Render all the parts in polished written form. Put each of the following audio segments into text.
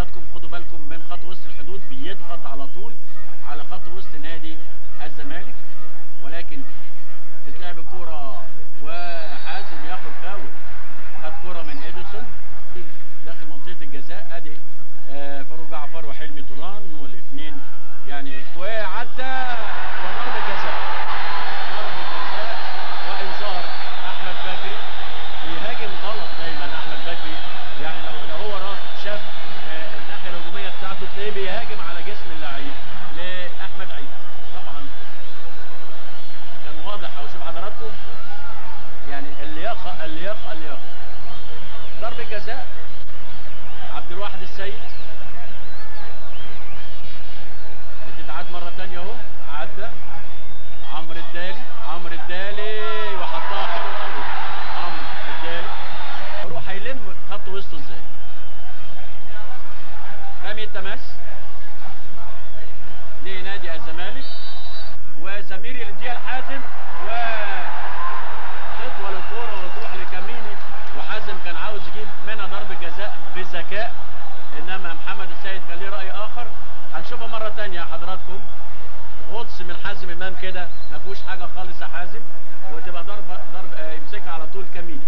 حضراتكم خدوا بالكم من خط وسط الحدود، بيضغط على طول على خط وسط نادي الزمالك، ولكن تتلعب الكوره وحازم ياخد فاول. خد كوره من اديسون داخل منطقه الجزاء. ادي فاروق جعفر وحلمي طولان والاثنين يعني، وعدى وضرب الجزاء. ضرب الجزاء وانذار احمد بكري. بيهاجم غلط دايما احمد بكري، يعني لو هو راح شاف الناحيه الهجوميه بتاعته تلاقيه بيهاجم على جسم اللعيب لاحمد عيد. طبعا كان واضح، او شوف حضراتكم يعني اللياقه اللياقه اللياقه. ضرب الجزاء عبد الواحد السيد، بتتعاد مره ثانيه اهو. عدى عمرو الدالي، عمرو الدالي وحطها حلو قوي. عمرو الدالي يروح هيلم خط وسطه ازاي. رمي التماس لنادي الزمالك، وسمير يديها لحازم وتطول الكوره وتروح لكميني، وحازم كان عاوز يجيب منها ضربه جزاء بذكاء، انما محمد السيد كان ليه راي اخر. هنشوفها مره ثانيه حضراتكم. غطس من حازم امام كده، ما فيهوش حاجه خالص يا حازم، وتبقى ضربه يمسكها على طول كميني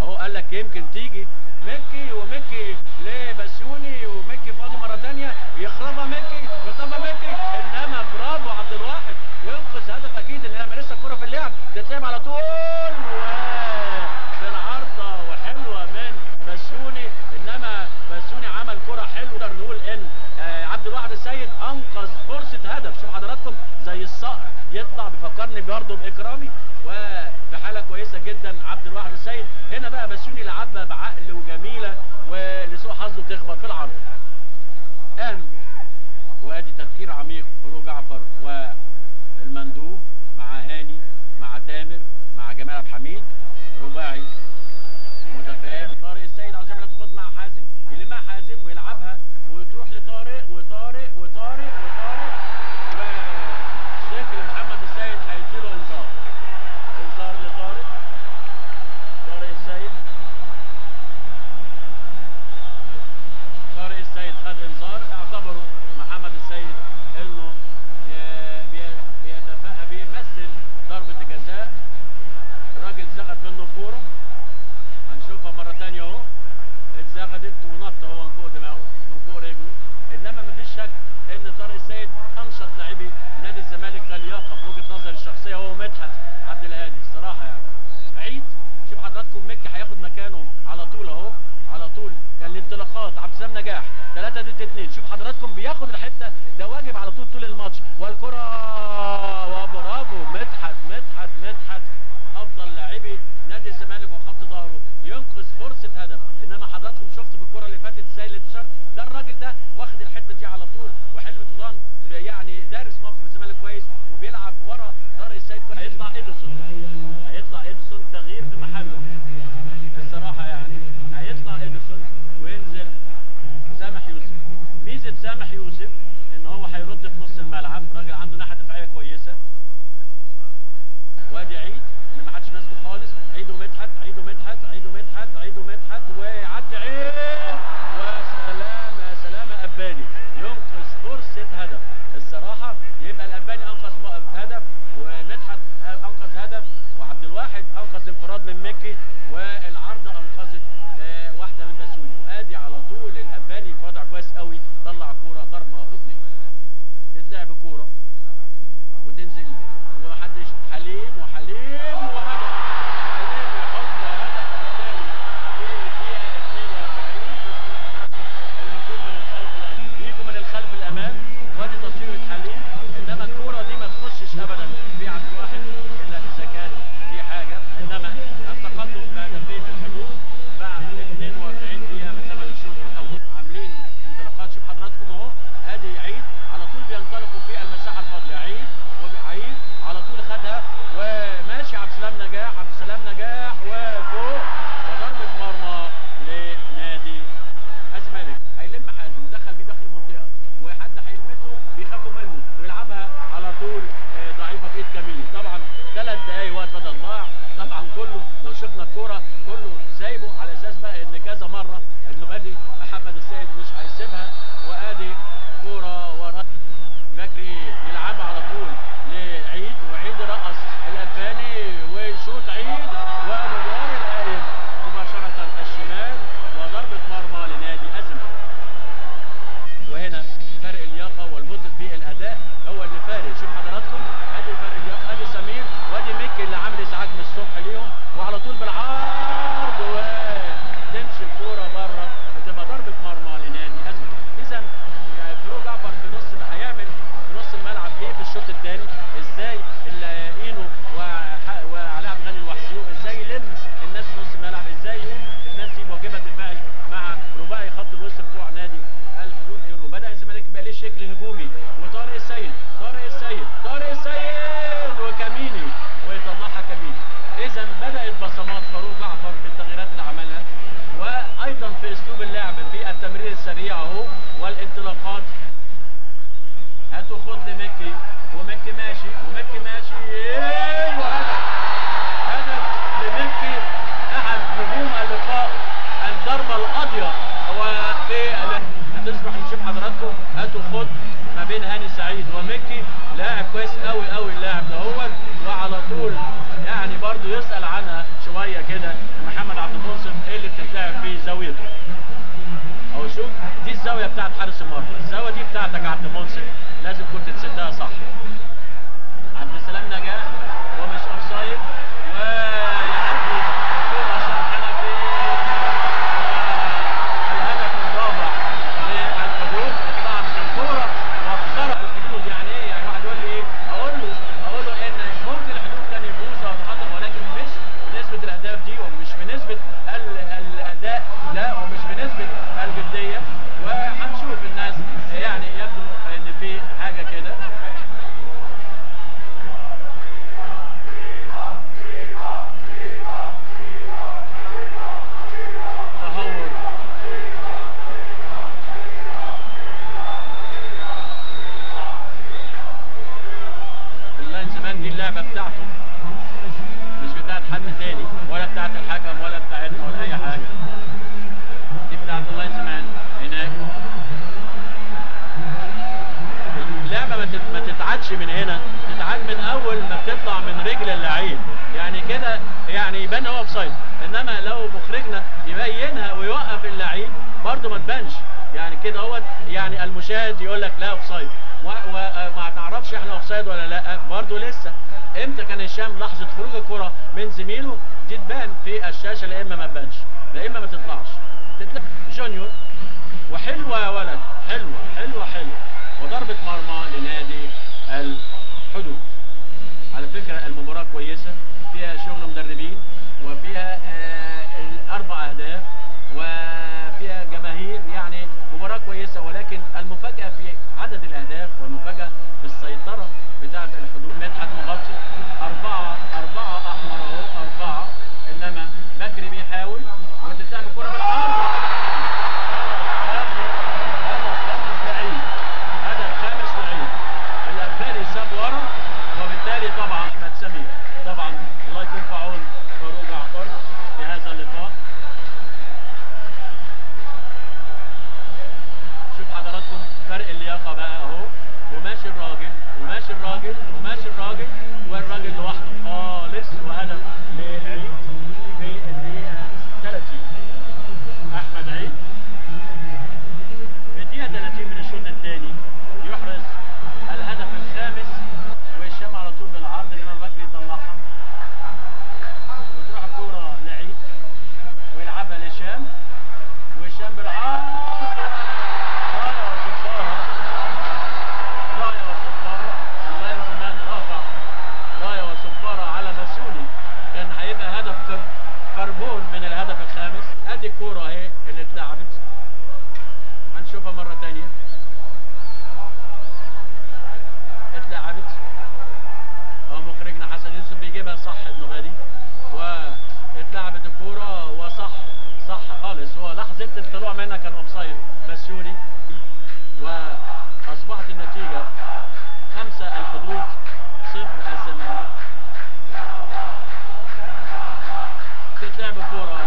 اهو. قال لك يمكن تيجي مكي، ومكي لبسيوني، ومكي فاضي مره ثانيه يخربها مكي، يخربها مكي، انما برافو عبد الواحد ينقذ هدف اكيد، انما لسه الكوره في اللعب تتلعب على طول وفي العارضه وحلوه من بسيوني، انما بسيوني عمل كره حلوه. نقدر نقول ان عبد الواحد السيد انقذ فرصه هدف. شوف حضراتكم زي الصقر يطلع، بيفكرني برضه باكرامي، وبحاله كويسه جدا عبد الواحد السيد. هنا بقى بسيوني لعبها بعقل وجميله، ولسوء حظه تخبط في العرض. وادي تفكير عميق فاروق جعفر والمندوب مع هاني مع تامر مع جمال عبد الحميد، رباعي متفاهم. طارق السيد عاوز يعملها تاخد مع حازم، يلمها حازم ويلعبها وتروح لطارق وطارق وطارق وطارق، وشكل محمد السيد هيديله انذار. انذار لطارق. طارق السيد، طارق السيد خد انذار. اعتبروا محمد السيد انه بيمثل ضربة جزاء. الراجل زغد منه كورة، هنشوفها مرة تانية اهو. اتزغدت ونط هو من فوق دماغه من فوق رجله، انما مفيش شك ان طارق السيد انشط لاعبي نادي الزمالك كلياقة في وجهة نظري الشخصية، هو مدحت عبد الهادي الصراحة يعني. عيد شوف حضراتكم مكي هياخد مكانه على طول اهو، على طول. يعني الانطلاقات عبد السلام نجاح 3 ضد 2. شوف حضراتكم بياخد الحته، ده واجب على طول الماتش. والكره وبرافو مدحت مدحت مدحت، افضل لاعبي نادي الزمالك وخط ظهره ينقذ فرصه هدف. انما حضراتكم شفتوا في الكره اللي فاتت ازاي الانتشار ده، الراجل ده واخد الحته دي على طول. وحلمي طولان يعني دارس موقف الزمالك كويس وبيلعب ورا طارق السيد. هيطلع اديسون، هيطلع اديسون تغيير في محله الصراحه يعني. هيطلع اديسون وينزل سامح يوسف. ميزه سامح يوسف ان هو هيرد في نص الملعب، راجل عنده ناحيه دفاعيه كويسه. وادي عيد اللي ما حدش ناسه خالص، عيد ومدحت، عيد ومدحت، عيد ومدحت، عيد ومدحت، ويعدي عيد، وسلام يا سلام اباني ينقذ فرصه هدف. الصراحه يبقى الاباني انقذ هدف، ومدحت انقذ هدف، وعبد الواحد انقذ انفراد من مكي، والعارضه انقذت واحده من بسيوني. وادي على طول الاباني في وضع كويس قوي، طلع كوره ضربه ركنيه. تتلعب الكوره وتنزل ومحدش، حليم وحليم وهدف. حليم يحط هدف الثاني في الدقيقه 42. الهجوم من الخلف الامام، يجوا من الخلف الامام، وادي تصوير حليم. انما الكوره دي ما تخشش ابدا في عبد الواحد الا اذا كان في حاجه. انما التقدم بهدفين في الحدود بعد 42 دقيقه من زمن الشوط الاول. عاملين انطلاقات. شوف حضراتكم اهو، ادي عيد على طول بينطلقوا في المساحه الفاضيه. عيد وعيد على طول خدها وماشي. عبد السلام نجاح، عبد السلام نجاح وفوق، وضربه مرمى لنادي الزمالك. هيلم حازم ودخل بيه داخل المنطقه، وحد هيلمسه بيخافوا منه ويلعبها على طول ضعيفه في ايد كميني. طبعا 3 دقايق وقت بدل ضاع. طبعا كله لو شفنا الكوره كله سايبه على اساس بقى ان كذا مره انه بادي محمد السيد مش مكي، ومكي ماشي ومكي ماشي، ايوه هدف لمكي، احد نجوم اللقاء، الضربه القاضيه. وفي هتسمح نشوف حضراتكم هاتوا خد ما بين هاني سعيد ومكي، لاعب كويس قوي قوي اللاعب ده هو، وعلى طول يعني برضو يسأل عنها شويه كده محمد عبد المنصف ايه اللي بتتلعب فيه زاويته. اهو شوف دي الزاويه بتاعت حارس المرمى، الزاويه دي بتاعتك يا عبد المنصف، لازم كنت تسدها صح. عبد السلام نجاح ومش اوفسايد، ويعدي الكوره عشان حنفي، والهدف الرابع للحدود. اتلعبت الكوره واخترق الحدود. يعني ايه؟ يعني واحد يقول لي ايه؟ اقول له ان ممكن الحدود كان يفوز او يتقدم، ولكن مش بنسبه الاهداف دي، ومش بنسبه الاداء، لا، ومش بنسبه الجديه. وهنشوف الناس يعني يبدو ان في حاجه كده. تهور اللاينزمان، دي اللعبه بتاعته، مش بتاعت حد تاني، ولا بتاعت الحكم، ولا بتاعتنا، ولا اي حاجه. دي بتاعت اللاينزمان هناك. اللعبه ما تتعادش من هنا، تتعاد من اول ما بتطلع من رجل اللعيب، يعني كده يعني يبان هو اوفسايد. انما لو مخرجنا يبينها ويوقف اللعيب برضه ما تبانش، يعني كده هو يعني المشاهد يقول لك لا اوفسايد، وما نعرفش احنا اوفسايد ولا لا برضه لسه. امتى كان هشام لحظه خروج الكره من زميله دي تبان في الشاشه، لا اما ما تبانش، لا اما ما تطلعش. جونيور وحلوه يا ولد، حلوه حلوه حلوه، وضربه مرمى لنادي الحدود. على فكره المباراه كويسه، فيها شغل مدربين، وفيها 4 أهداف، وفيها جماهير، يعني مباراه كويسه. ولكن المفاجاه في عدد الاهداف، والمفاجاه في السيطره بتاعه الحدود. مدحت مغطي 4 احمر اهو 4، انما بكري بيحاول، وتتلعب الكره بالعرض. هدف خامس لعيب، الأبدالي ساب ورا، وبالتالي طبعا احمد سمير طبعا الله يكون في عون فاروق جعفر في هذا اللقاء. شوف حضراتكم فرق اللياقه بقى اهو، وماشي الراجل وماشي الراجل وماشي الراجل، والراجل لوحده خالص، وهدف لعيد في الدقيقه 30. احمد عيد في الدقيقه 30 من الشوط الثاني يحرز الهدف الخامس، وهشام على طول بالعرض، انما بكري يطلعها، وتروح الكوره لعيد ويلعبها لهشام، وهشام بالعرض، رايه وصفاره، رايه وصفاره. اللاينزمان رافع رايه وصفاره على بسوني، كان هيبقى هدف كربون من الهدف الخامس. ادي الكوره اهي اللي اتلعبت، هنشوفها مره ثانيه. اتلعبت اهو، مخرجنا حسن يوسف بيجيبها صح النبادي، واتلعبت الكوره وصح خالص. هو لحظه الطلوع منها كان اوفسايد بسيوني، واصبحت النتيجه 5 الحدود 0 الزمالك. تتلعب الكوره